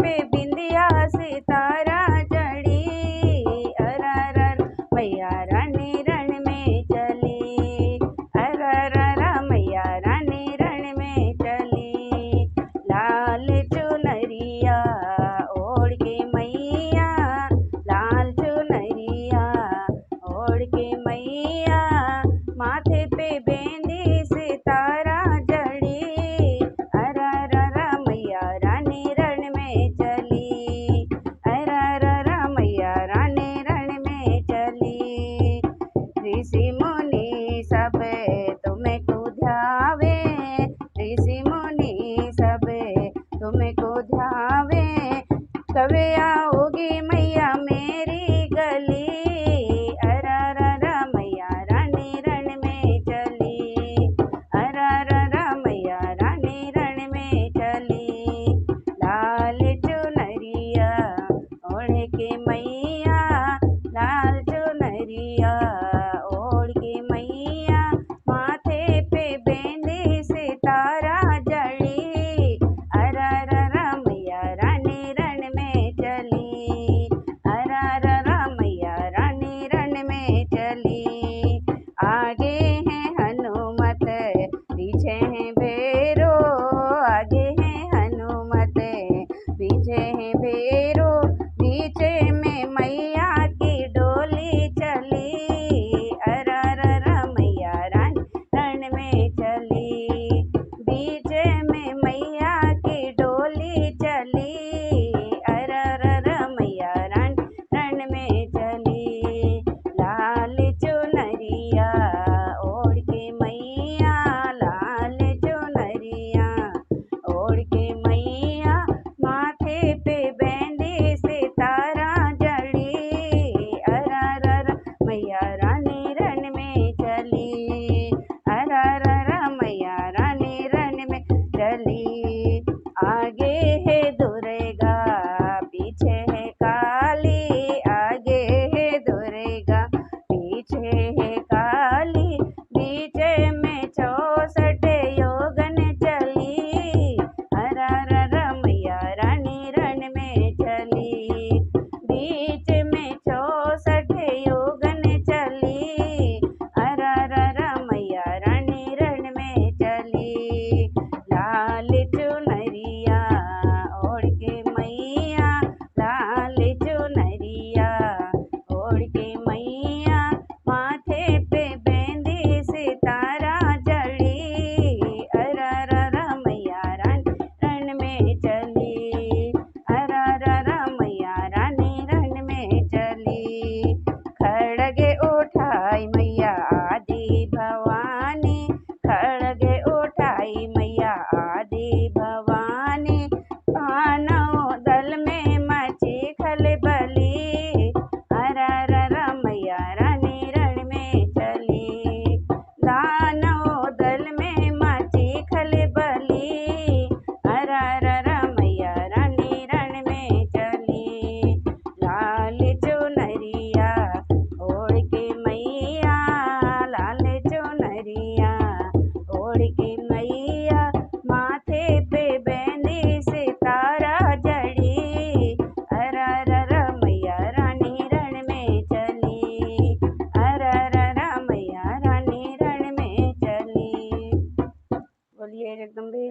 पे बिंदिया सितारा जड़ी। अररर मैया रानी रण में चली, अररर मैया रानी रण में चली। लाल चुनरिया ओढ़ के मैया, लाल चुनरिया ओढ़ के मैया, माथे पे बेंदी सितारा जड़ी। अररर मैया रानी रण में चली, अररर मैया रानी रण में चली। ऋषि मुनि सब तुमको ध्यावे, ऋषि मुनि सब तुमको ध्यावे। कब आओगी मैया मेरी गली, अररर मैया रानी रण में चली, अररर मैया रानी रण में चली। लाल चुनरिया ओढ़ के मैया, लाल चुनरिया ओढ़ के मैया, माथे पे बेंदी सितारा जड़ी। अररर मैया रानी रण में चली, अररर मैया रानी रण में चली। आगे हैं हनुमत पीछे हैं भैरो, आगे हैं हनुमत पीछे हैं भैरो, बीचे में मैया की डोली चली। अररर मैया रानी रण में चली, बीचे में मैया की डोली चली। अररर मैया रानी रण में चली। लाल चुनरिया ओढ़ के मैया, लाल चुनरिया ओढ़ के मैया, माथे पे बेंदी सितारा जड़ी। अररर मैया रानी रण में चली, अररर मैया रानी रण में चली। आगे है दुर्गा पीछे है काली, आगे है दुर्गा पीछे है काली, बीचे में 64 योगन चली। अररर मैया रानी रण में चली, बीच में 64 योगन चली। अररर मैया रानी रण में चली। लाल चुनरिया ओढ़ के मैया, लाल चुनरिया ओढ़ के मैया, माथे पे बेंदी सितारा जड़ी। अररर मैया रानी रण में चली, अररर मैया रानी रण में चली। खड़गे उठाई मैया आदि भवानी, खड़गे उठाई मैया आदि भवानी, मानव दल में मची खलबली। अररर मैया रानी रण में चली, दानव दल में मची खलबली। अररर मैया रानी रण में चली। लाल चुनरिया ओढ़ के मैया, लाल चुनरिया ओढ़ के मैया, माथे पे बेंदी सितारा जड़ी। अररर मैया रानी रण में चली, अररर मैया रानी रण में चली। बोलिए जगदम्बे